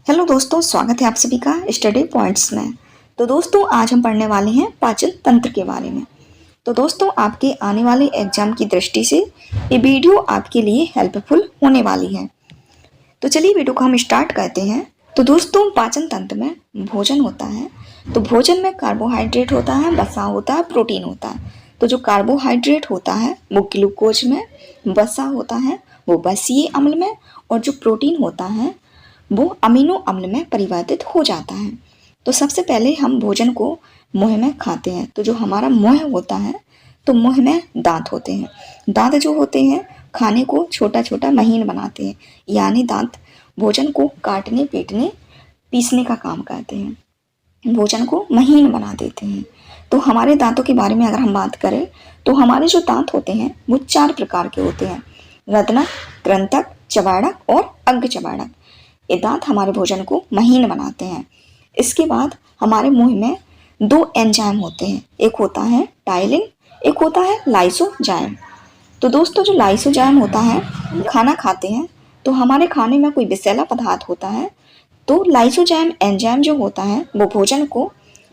Hello दोस्तों, स्वागत है आप सभी का स्टडी पॉइंट्स में। तो दोस्तों आज हम पढ़ने वाले हैं पाचन तंत्र के बारे में। तो दोस्तों आपके आने वाले एग्जाम की दृष्टि से ये वीडियो आपके लिए हेल्पफुल होने वाली है। तो चलिए वीडियो को हम स्टार्ट करते हैं। तो दोस्तों पाचन तंत्र में भोजन होता है। तो भोजन में कार्बोहाइड्रेट होता है, वसा होता है, प्रोटीन होता है। तो जो कार्बोहाइड्रेट होता है वो ग्लूकोज में, वसा होता है वो वसीय अम्ल में, और जो प्रोटीन होता है वो अमीनो अम्ल में परिवर्तित हो जाता है। तो सबसे पहले हम भोजन को मुंह में खाते हैं। तो जो हमारा मुंह होता है, तो मुंह में दांत होते हैं। दांत जो होते हैं खाने को छोटा छोटा महीन बनाते हैं, यानी दांत भोजन को काटने, पीटने, पीसने का काम करते हैं, भोजन को महीन बना देते हैं। तो हमारे दांतों के बारे में अगर हम बात करें तो हमारे जो दांत होते हैं वो 4 प्रकार के होते हैं: रत्नक, कृंतक, चबाड़क और अग्रचबाड़क। ये दांत हमारे भोजन को महीन बनाते हैं। इसके बाद हमारे मुंह में 2 एंजाइम होते हैं, एक होता है टाइलिन, एक होता है लाइसोजाइम। तो दोस्तों जो लाइसोजाइम होता है, खाना खाते हैं तो हमारे खाने में कोई विषैला पदार्थ होता है, तो लाइसोजाइम एंजाइम जो होता है वो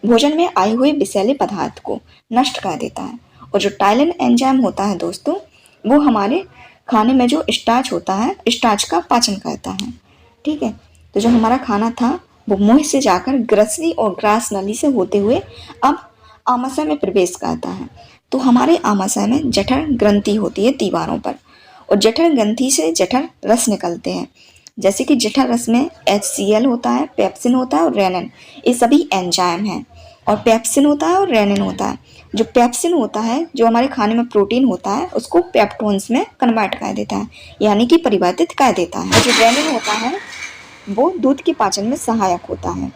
भोजन में आए हुए विषैले पदार्थ को नष्ट कर देता है। और जो टाइलिन एंजाइम होता है दोस्तों, वो हमारे खाने में जो स्टार्च होता है, स्टार्च का पाचन करता है। ठीक है। तो जो हमारा खाना था वो मुंह से जाकर ग्रसनी और ग्रास नली से होते हुए अब आमाशय में प्रवेश करता है। तो हमारे आमाशय में जठर ग्रंथि होती है दीवारों पर, और जठर ग्रंथि से जठर रस निकलते हैं। जैसे कि जठर रस में HCl होता है, पेप्सिन होता है और रेनिन, ये सभी एंजाइम हैं। और पेप्सिन होता है और रेनिन होता है। जो पेप्सिन होता है, जो हमारे खाने में प्रोटीन होता है, उसको पेप्टोन्स में कन्वर्ट कर देता है, यानी कि परिवर्तित कर देता है। और जो रेनिन होता है वो दूध के पाचन में सहायक होता है।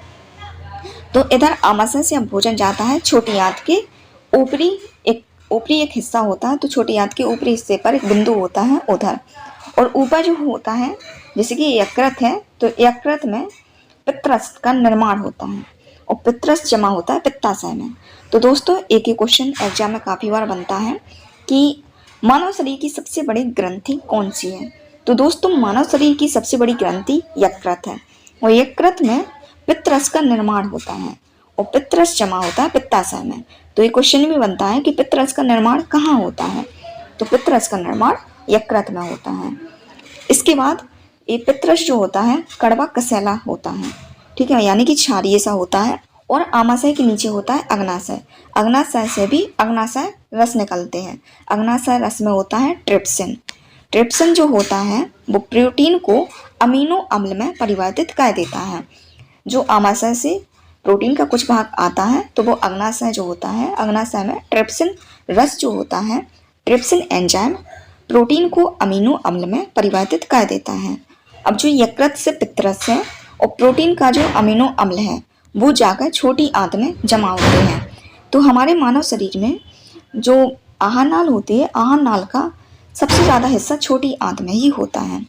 तो इधर आमाशय से अब भोजन जाता है छोटी आंत के ऊपरी एक हिस्सा होता है। तो छोटी आंत के ऊपरी हिस्से पर एक बिंदु होता है उधर, और ऊपर जो होता है जैसे कि यकृत है, तो यकृत में पित्तरस का निर्माण होता है और पित्तरस जमा होता है पित्ताशय में। तो दोस्तों एक ही क्वेश्चन एग्जाम में काफ़ी बार बनता है कि मानव शरीर की सबसे बड़ी ग्रंथि कौन सी है। तो दोस्तों मानव शरीर की सबसे बड़ी ग्रंथि यकृत है, और यकृत में पित्तरस का निर्माण होता है और पित्तरस जमा होता है पित्ताशय में। तो ये क्वेश्चन भी बनता है कि पित्तरस का निर्माण कहाँ होता है, तो पित्तरस का निर्माण यकृत में होता है। इसके बाद ये पित्तरस जो होता है कड़वा कसैला होता है, ठीक है, यानी कि क्षारीय सा होता है। और आमाशय के नीचे होता है अग्नाशय। अग्नाशय से भी अग्नाशय रस निकलते हैं। अग्नाशय रस में होता है ट्रिप्सिन। ट्रिप्सिन जो होता है वो प्रोटीन को अमीनो अम्ल में परिवर्तित कर देता है। जो आमाशय से प्रोटीन का कुछ भाग आता है तो वो अग्नाशय जो होता है, अग्नाशय में ट्रिप्सिन रस जो होता है, ट्रिप्सिन एंजाइम प्रोटीन को अमीनो अम्ल में परिवर्तित कर देता है। अब जो यकृत से पित्तरस है और प्रोटीन का जो अमीनो अम्ल है वो जाकर छोटी आंत में जमा होते हैं। तो हमारे मानव शरीर में जो आहार नाल होती है, आहार नाल का सबसे ज़्यादा हिस्सा छोटी आंत में ही होता है।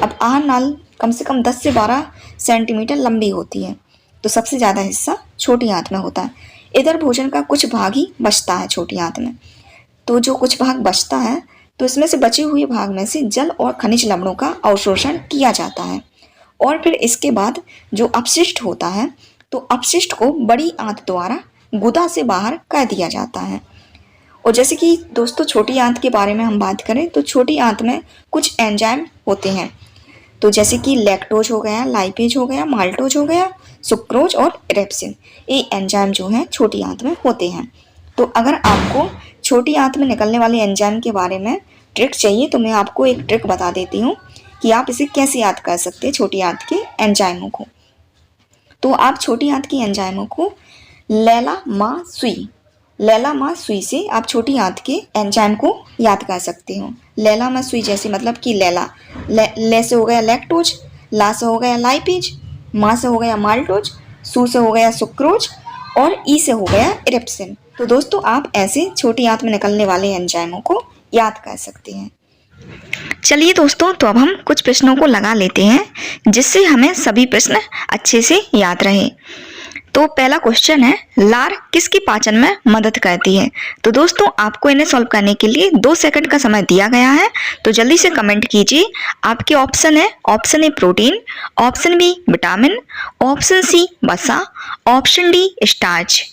अब आहार नाल कम से कम 10 से 12 सेंटीमीटर लंबी होती है, तो सबसे ज़्यादा हिस्सा छोटी आंत में होता है। इधर भोजन का कुछ भाग ही बचता है छोटी आंत में। तो जो कुछ भाग बचता है तो इसमें से बचे हुए भाग में से जल और खनिज लवणों का अवशोषण किया जाता है, और फिर इसके बाद जो अपशिष्ट होता है तो अपशिष्ट को बड़ी आंत द्वारा गुदा से बाहर कर दिया जाता है। और जैसे कि दोस्तों छोटी आंत के बारे में हम बात करें तो छोटी आंत में कुछ एंजाइम होते हैं। तो जैसे कि लैक्टोज हो गया, लाइपेज हो गया, माल्टोज हो गया, सुक्रोज और रेप्सिन, ये एंजाइम जो हैं छोटी आंत में होते हैं। तो अगर आपको छोटी आंत में निकलने वाले एंजाइम के बारे में ट्रिक चाहिए तो मैं आपको एक ट्रिक बता देती हूँ कि आप इसे कैसे याद कर सकते हैं छोटी आंत के एंजाइमों को। तो आप छोटी आंत की एंजाइमों को लैला मां सुई से आप छोटी आंत के एंजाइम को याद कर सकते हो। लैला मां सुई जैसे मतलब कि लैला, ले से हो गया लैक्टोज, ला से हो गया लाइपेज, मां से हो गया माल्टोज, सू से हो गया सुक्रोज और ई से हो गया रेप्सिन। तो दोस्तों आप ऐसे छोटी आंत में निकलने वाले एंजाइमों को याद कर सकते हैं। चलिए दोस्तों, तो अब हम कुछ प्रश्नों को लगा लेते हैं जिससे हमें सभी प्रश्न अच्छे से याद रहे। तो पहला क्वेश्चन है, लार किसकी पाचन में मदद करती है। तो दोस्तों आपको इन्हें सॉल्व करने के लिए 2 सेकंड का समय दिया गया है, तो जल्दी से कमेंट कीजिए। आपके ऑप्शन है, option A protein, option B vitamin, option C वसा, ऑप्शन डी स्टार्च।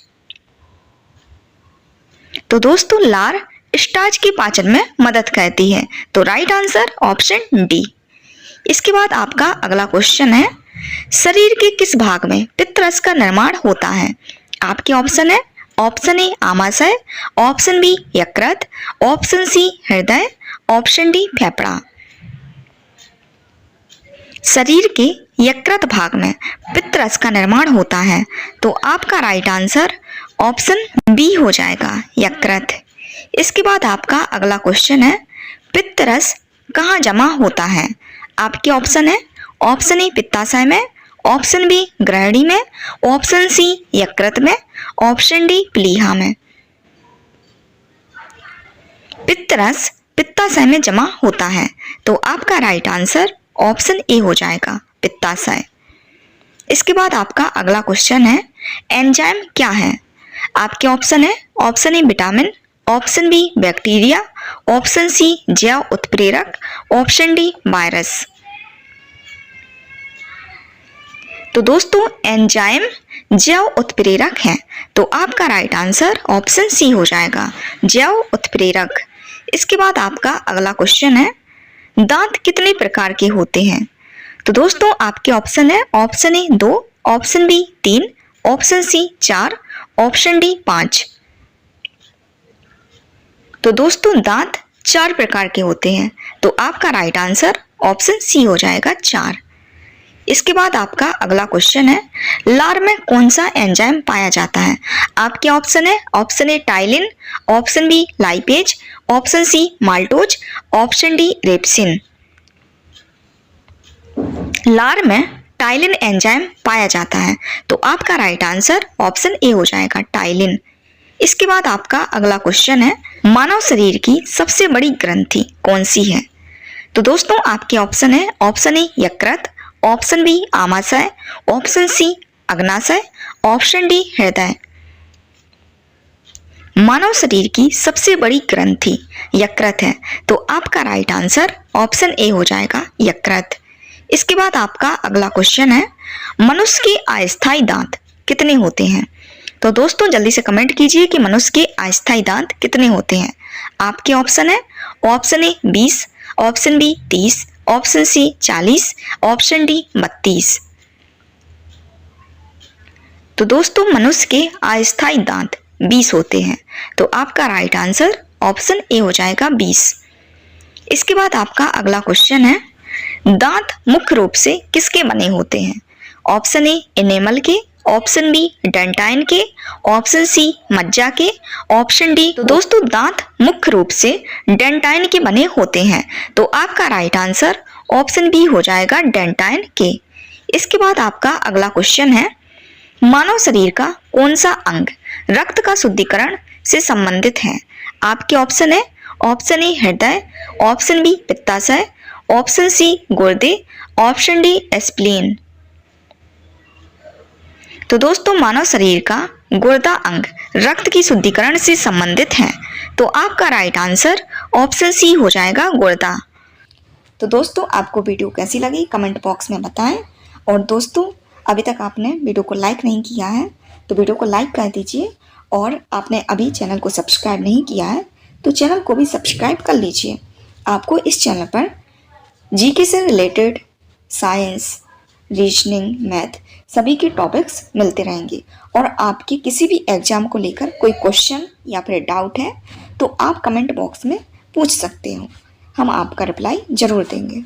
तो दोस्तों लार स्टार्च की पाचन में मदद करती है, तो राइट आंसर ऑप्शन डी। इसके बाद आपका अगला क्वेश्चन है, शरीर के किस भाग में पित्तरस का निर्माण होता है। आपके ऑप्शन है, ऑप्शन ए आमाशय, ऑप्शन बी यकृत, ऑप्शन सी हृदय, ऑप्शन डी फेफड़ा। शरीर के यकृत भाग में पित्तरस का निर्माण होता है, तो आपका राइट आंसर ऑप्शन बी हो जाएगा, यकृत। इसके बाद आपका अगला क्वेश्चन है, पित्तरस कहाँ जमा होता है। आपके ऑप्शन है, ऑप्शन ए पित्ताशय में, ऑप्शन बी ग्रहणी में, ऑप्शन सी यकृत में, ऑप्शन डी प्लीहा में। पित्तरस पित्ताशय में जमा होता है, तो आपका राइट आंसर ऑप्शन ए हो जाएगा, पित्ताशय। इसके बाद आपका अगला क्वेश्चन है, एंजाइम क्या है। आपके ऑप्शन है, option A vitamin, option B bacteria, option C जैव उत्प्रेरक, ऑप्शन डी वायरस। तो दोस्तों एंजाइम जैव उत्प्रेरक है, तो आपका राइट आंसर ऑप्शन सी हो जाएगा, जैव उत्प्रेरक। इसके बाद आपका अगला क्वेश्चन है, दांत कितने प्रकार के होते हैं। तो दोस्तों आपके ऑप्शन है, option A 2, option B 3, option C 4, option D 5। तो दोस्तों दांत 4 प्रकार के होते हैं, तो आपका राइट आंसर ऑप्शन सी हो जाएगा, 4। इसके बाद आपका अगला क्वेश्चन है, लार में कौन सा एंजाइम पाया जाता है। आपके ऑप्शन है, option A ptyalin, option B lipase, option C maltose, option D pepsin. लार में टाइलिन एंजाइम पाया जाता है, तो आपका राइट आंसर ऑप्शन ए हो जाएगा, टाइलिन। इसके बाद आपका अगला क्वेश्चन है, मानव शरीर की सबसे बड़ी ग्रंथि कौन सी है। तो दोस्तों आपके ऑप्शन है, ऑप्शन ए यकृत, ऑप्शन बी आमाशय, ऑप्शन सी अग्नाशय, ऑप्शन डी हृदय। मानव शरीर की सबसे बड़ी ग्रंथि यकृत है, तो आपका राइट आंसर ऑप्शन ए हो जाएगा, यकृत। इसके बाद आपका अगला क्वेश्चन है, मनुष्य के अस्थायी दांत कितने होते हैं। तो दोस्तों जल्दी से कमेंट कीजिए कि मनुष्य के अस्थायी दांत कितने होते हैं। आपके ऑप्शन है, option A 20, option B 30, option C 40, option D 32। तो दोस्तों मनुष्य के अस्थायी दांत 20 होते हैं, तो आपका राइट आंसर ऑप्शन ए हो जाएगा, 20। इसके बाद आपका अगला क्वेश्चन है, दांत मुख्य रूप से किसके बने होते हैं। ऑप्शन ए एनेमल के, ऑप्शन बी डेंटाइन के, ऑप्शन सी मज्जा के, ऑप्शन डी। तो दोस्तों दांत मुख्य रूप से डेंटाइन के बने होते हैं, तो आपका राइट आंसर ऑप्शन बी हो जाएगा, डेंटाइन के। इसके बाद आपका अगला क्वेश्चन है, मानव शरीर का कौन सा अंग रक्त का शुद्धिकरण से संबंधित है। आपके ऑप्शन है, ऑप्शन ए हृदय, ऑप्शन बी पित्ताशय, ऑप्शन सी गुर्दे, ऑप्शन डी स्प्लीन। तो दोस्तों मानव शरीर का गुर्दा अंग रक्त की शुद्धिकरण से संबंधित है, तो आपका राइट आंसर ऑप्शन सी हो जाएगा, गुर्दा। तो दोस्तों आपको वीडियो कैसी लगी कमेंट बॉक्स में बताएं, और दोस्तों अभी तक आपने वीडियो को लाइक नहीं किया है तो वीडियो को लाइक कर दीजिए, और आपने अभी चैनल को सब्सक्राइब नहीं किया है तो चैनल को भी सब्सक्राइब कर लीजिए। आपको इस चैनल पर जीके से रिलेटेड साइंस, रीजनिंग, मैथ सभी के टॉपिक्स मिलते रहेंगे, और आपके किसी भी एग्जाम को लेकर कोई क्वेश्चन या फिर डाउट है तो आप कमेंट बॉक्स में पूछ सकते हो, हम आपका रिप्लाई जरूर देंगे।